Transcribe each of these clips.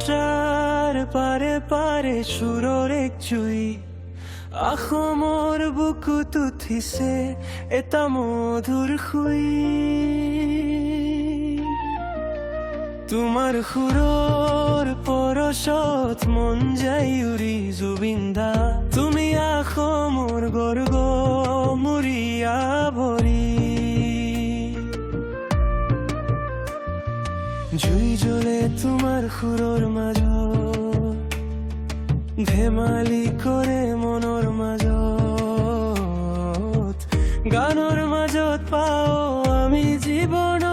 যাত্ৰাৰ পাৰে পাৰে সুৰৰ এক জুই অসমৰ বুকুত উঠিছে এটা মধুৰ শুই তোমাৰ সুৰৰ পৰশত মন যায় উৰি জুবিন দা তুমি অসমৰ গৰ্ব মুৰিয়া ভৰি জুই জ্বলে তোমাৰ সুৰৰ মাজত ধেমালি কৰে মনৰ মাজত গানৰ মাজত পাওঁ আমি জীৱনৰ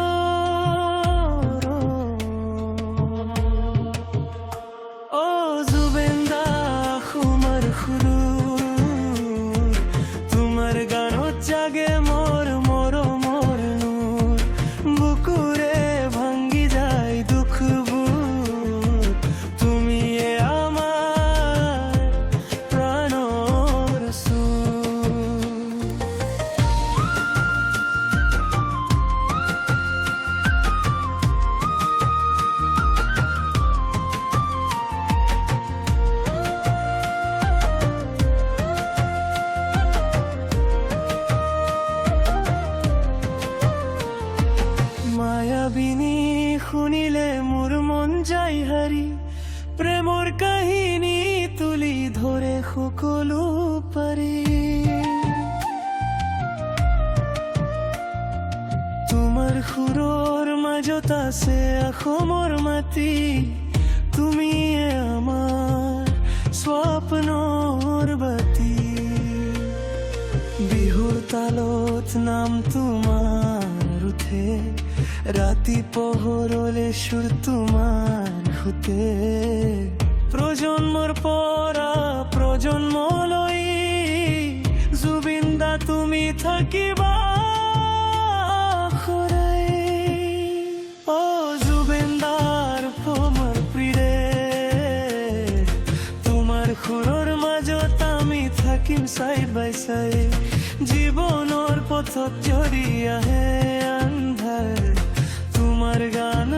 অ জুবিন দা অসমৰ সুৰ তোমাৰ গানত জাগে মোৰ মৰমৰ নূৰ বুকুৰে ভাঙি যায় দুখবোৰ তুমিয়ে আমাৰ প্ৰাণৰ সুৰ মায়াবিনী শুনিলে মোৰ মন যায় হাৰি প্ৰেমৰ কাহিনী তুলি ধৰে সকলো পাৰি তোমাৰ সুৰৰ মাজত আছে অসমৰ মাটি তুমিয়ে আমাৰ স্বপ্নৰ বাতি বিহুৰ তালত নাম তোমাৰ উঠে ৰাতি পোহৰলে সুৰ তোমাৰ সুতে প্ৰজন্মৰ পৰা প্ৰজন্মলৈ জুবিন দা তুমি থাকিবা সদায় অ জুবিন দাৰ প্ৰেমৰ প্ৰিয়ে তোমাৰ সুৰৰ মাজত আমি থাকিম চাইড বাই চাইড জীৱনৰ পথত যদি আহে আন্ধাৰ তোমাৰ গান